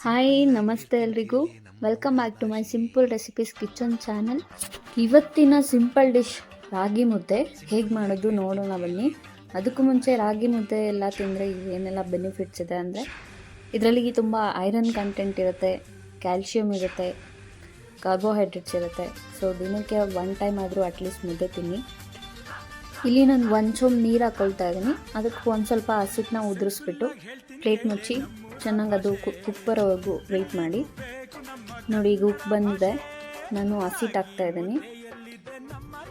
Hi ನಮಸ್ತೆ ಎಲ್ರಿಗೂ. Welcome back to my simple recipes kitchen channel. ಇವತ್ತಿನ ಸಿಂಪಲ್ ಡಿಶ್ ರಾಗಿ ಮುದ್ದೆ ಹೇಗೆ ಮಾಡೋದು ನೋಡೋಣ ಬನ್ನಿ. ಅದಕ್ಕೂ ಮುಂಚೆ ರಾಗಿ ಮುದ್ದೆ ಎಲ್ಲ ತಿಂದರೆ ಏನೆಲ್ಲ ಬೆನಿಫಿಟ್ಸ್ ಇದೆ ಅಂದರೆ, ಇದರಲ್ಲಿ ತುಂಬ ಐರನ್ ಕಂಟೆಂಟ್ ಇರುತ್ತೆ, ಕ್ಯಾಲ್ಶಿಯಮ್ ಇರುತ್ತೆ, ಕಾರ್ಬೋಹೈಡ್ರೇಟ್ಸ್ ಇರುತ್ತೆ. ಸೊ ದಿನಕ್ಕೆ 1 ಟೈಮ್ ಆದರೂ ಅಟ್ಲೀಸ್ಟ್ ಮುದ್ದೆ ತಿನ್ನಿ. ಇಲ್ಲಿ ನಾನು 1 ಚೊಂಬು ನೀರು ಹಾಕ್ಕೊಳ್ತಾ ಇದ್ದೀನಿ. ಅದಕ್ಕೆ ಒಂದು ಸ್ವಲ್ಪ ಹಸಿಟ್ಟನ್ನ ಉದುರಿಸ್ಬಿಟ್ಟು ಪ್ಲೇಟ್ ಮುಚ್ಚಿ ಚೆನ್ನಾಗಿ ಅದು ಉಪ್ಪು ಬರೋವರೆಗೂ ವೆಯ್ಟ್ ಮಾಡಿ. ನೋಡಿ, ಈಗ ಉಪ್ಪು ಬಂದಿದೆ. ನಾನು ಹಸಿಟ್ಟು ಹಾಕ್ತಾ ಇದ್ದೀನಿ.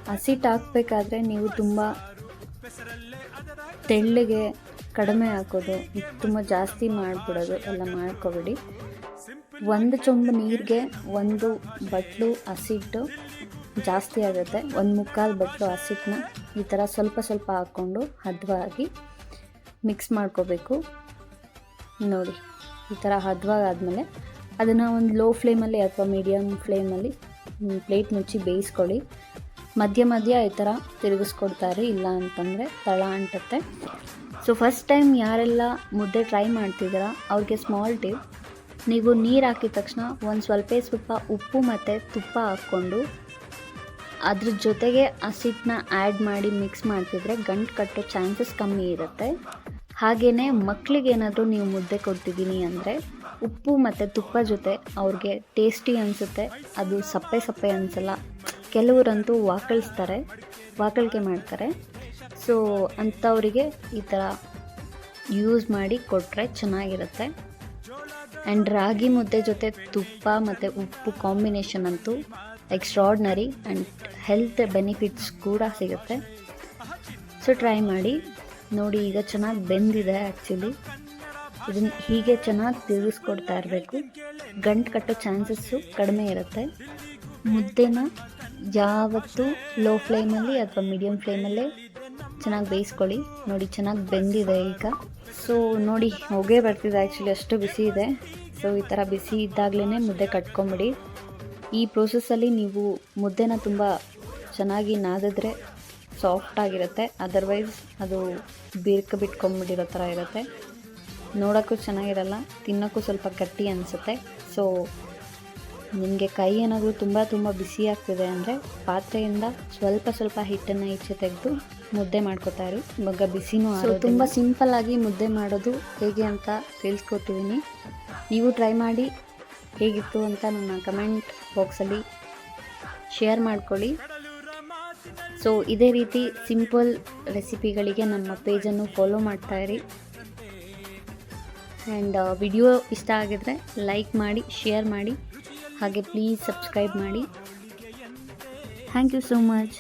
ಹಸಿಟ್ಟು ಹಾಕಬೇಕಾದ್ರೆ ನೀವು ತುಂಬ ತೆಳ್ಳಗೆ ಕಡಿಮೆ ಹಾಕೋದು, ತುಂಬ ಜಾಸ್ತಿ ಮಾಡಿಬಿಡೋದು ಎಲ್ಲ ಮಾಡ್ಕೊಬೇಡಿ. 1 ಚೊಂಬು ನೀರಿಗೆ 1 ಬಟ್ಲು ಹಸಿಟ್ಟು ಜಾಸ್ತಿ ಆಗುತ್ತೆ. 1/4 ಬಟ್ಲು ಹಸಿಟ್ಟನ್ನ ಈ ಥರ ಸ್ವಲ್ಪ ಸ್ವಲ್ಪ ಹಾಕ್ಕೊಂಡು ಹದವಾಗಿ ಮಿಕ್ಸ್ ಮಾಡ್ಕೋಬೇಕು. ನೋಡಿ, ಈ ಥರ ಹದವಾಗಿ ಆದಮೇಲೆ ಅದನ್ನು ಒಂದು ಲೋ ಫ್ಲೇಮಲ್ಲಿ ಅಥವಾ ಮೀಡಿಯಮ್ ಫ್ಲೇಮಲ್ಲಿ ಪ್ಲೇಟ್ ಮುಚ್ಚಿ ಬೇಯಿಸ್ಕೊಳ್ಳಿ. ಮಧ್ಯ ಮಧ್ಯ ಈ ಥರ ತಿರುಗಿಸ್ಕೊಡ್ತಾರೆ, ಇಲ್ಲ ಅಂತಂದರೆ ತಳ ಅಂಟುತ್ತೆ. ಸೊ ಫಸ್ಟ್ ಟೈಮ್ ಯಾರೆಲ್ಲ ಮುದ್ದೆ ಟ್ರೈ ಮಾಡ್ತಿದ್ದೀರಾ ಅವ್ರಿಗೆ ಸ್ಮಾಲ್ ಟಿಪ್, ನೀವು ನೀರು ಹಾಕಿದ ತಕ್ಷಣ ಒಂದು ಸ್ವಲ್ಪ ಉಪ್ಪು ಮತ್ತು ತುಪ್ಪ ಹಾಕ್ಕೊಂಡು ಅದ್ರ ಜೊತೆಗೆ ಹಸಿಟ್ಟನ್ನ ಆ್ಯಡ್ ಮಾಡಿ ಮಿಕ್ಸ್ ಮಾಡ್ತಿದ್ರೆ ಗಂಟು ಕಟ್ಟೋ ಚಾನ್ಸಸ್ ಕಮ್ಮಿ ಇರುತ್ತೆ. ಹಾಗೆಯೇ ಮಕ್ಕಳಿಗೆ ಏನಾದರೂ ನೀವು ಮುದ್ದೆ ಕೊಡ್ತಿದ್ದೀನಿ ಅಂದರೆ ಉಪ್ಪು ಮತ್ತು ತುಪ್ಪ ಜೊತೆ ಅವ್ರಿಗೆ ಟೇಸ್ಟಿ ಅನಿಸುತ್ತೆ, ಅದು ಸಪ್ಪೆ ಸಪ್ಪೆ ಅನಿಸಲ್ಲ. ಕೆಲವರಂತೂ ವಾಕಳಿಕೆ ಮಾಡ್ತಾರೆ. ಸೊ ಅಂಥವರಿಗೆ ಈ ಥರ ಯೂಸ್ ಮಾಡಿ ಕೊಟ್ಟರೆ ಚೆನ್ನಾಗಿರುತ್ತೆ. ಆ್ಯಂಡ್ ರಾಗಿ ಮುದ್ದೆ ಜೊತೆ ತುಪ್ಪ ಮತ್ತು ಉಪ್ಪು ಕಾಂಬಿನೇಷನ್ ಅಂತೂ ಎಕ್ಸ್ಟ್ರಾರ್ಡ್ನರಿ ಆ್ಯಂಡ್ ಹೆಲ್ತ್ ಬೆನಿಫಿಟ್ಸ್ ಕೂಡ ಸಿಗುತ್ತೆ. ಸೊ ಟ್ರೈ ಮಾಡಿ. ನೋಡಿ, ಈಗ ಚೆನ್ನಾಗಿ ಬೆಂದಿದೆ. ಆ್ಯಕ್ಚುಲಿ ಇದನ್ನು ಹೀಗೆ ಚೆನ್ನಾಗಿ ತಿರುಗಿಸ್ಕೊಡ್ತಾ ಇರಬೇಕು. ಗಂಟು ಕಟ್ಟೋ ಚಾನ್ಸಸ್ಸು ಕಡಿಮೆ ಇರುತ್ತೆ. ಮುದ್ದೆನ ಯಾವತ್ತೂ ಲೋ ಫ್ಲೇಮಲ್ಲಿ ಅಥವಾ ಮೀಡಿಯಮ್ ಫ್ಲೇಮಲ್ಲೇ ಚೆನ್ನಾಗಿ ಬೇಯಿಸ್ಕೊಳ್ಳಿ. ನೋಡಿ, ಚೆನ್ನಾಗಿ ಬೆಂದಿದೆ ಈಗ. ಸೊ ನೋಡಿ, ಹೊಗೆ ಬರ್ತಿದೆ. ಆ್ಯಕ್ಚುಲಿ ಅಷ್ಟು ಬಿಸಿ ಇದೆ. ಸೊ ಈ ಥರ ಬಿಸಿ ಇದ್ದಾಗಲೇ ಮುದ್ದೆ ಕಟ್ಕೊಂಬಿಡಿ. ಈ ಪ್ರೋಸೆಸ್ಸಲ್ಲಿ ನೀವು ಮುದ್ದೆನ ತುಂಬ ಚೆನ್ನಾಗಿ ನಾದಿದ್ರೆ ಸಾಫ್ಟಾಗಿರುತ್ತೆ. ಅದರ್ವೈಸ್ ಅದು ಬಿಟ್ಕೊಂಬಿಟ್ಟಿರೋ ಥರ ಇರುತ್ತೆ. ನೋಡೋಕ್ಕೂ ಚೆನ್ನಾಗಿರಲ್ಲ, ತಿನ್ನೋಕ್ಕೂ ಸ್ವಲ್ಪ ಗಟ್ಟಿ ಅನಿಸುತ್ತೆ. ಸೊ ನಿಮಗೆ ಕೈ ಏನಾದರೂ ತುಂಬ ಬಿಸಿ ಆಗ್ತಿದೆ ಅಂದರೆ ಪಾತ್ರೆಯಿಂದ ಸ್ವಲ್ಪ ಹಿಟ್ಟನ್ನು ಈಚೆ ತೆಗೆದು ಮುದ್ದೆ ಮಾಡ್ಕೊತಾ ಇರಿ. ಇವಾಗ ಬಿಸಿನೂ ತುಂಬ ಸಿಂಪಲ್ಲಾಗಿ ಮುದ್ದೆ ಮಾಡೋದು ಹೇಗೆ ಅಂತ ತಿಳಿಸ್ಕೊಟ್ಟಿದ್ದೀನಿ. ನೀವು ಟ್ರೈ ಮಾಡಿ ಹೇಗಿತ್ತು ಅಂತ ನನ್ನ ಕಮೆಂಟ್ ಬಾಕ್ಸಲ್ಲಿ ಶೇರ್ ಮಾಡ್ಕೊಳ್ಳಿ. ಸೊ ಇದೇ ರೀತಿ ಸಿಂಪಲ್ ರೆಸಿಪಿಗಳಿಗೆ ನಮ್ಮ ಪೇಜನ್ನು ಫಾಲೋ ಮಾಡ್ತಾಯಿರಿ. ಆ್ಯಂಡ್ ವಿಡಿಯೋ ಇಷ್ಟ ಆಗಿದ್ರೆ ಲೈಕ್ ಮಾಡಿ, ಶೇರ್ ಮಾಡಿ, ಹಾಗೆ ಪ್ಲೀಸ್ ಸಬ್ಸ್ಕ್ರೈಬ್ ಮಾಡಿ. Thank you so much.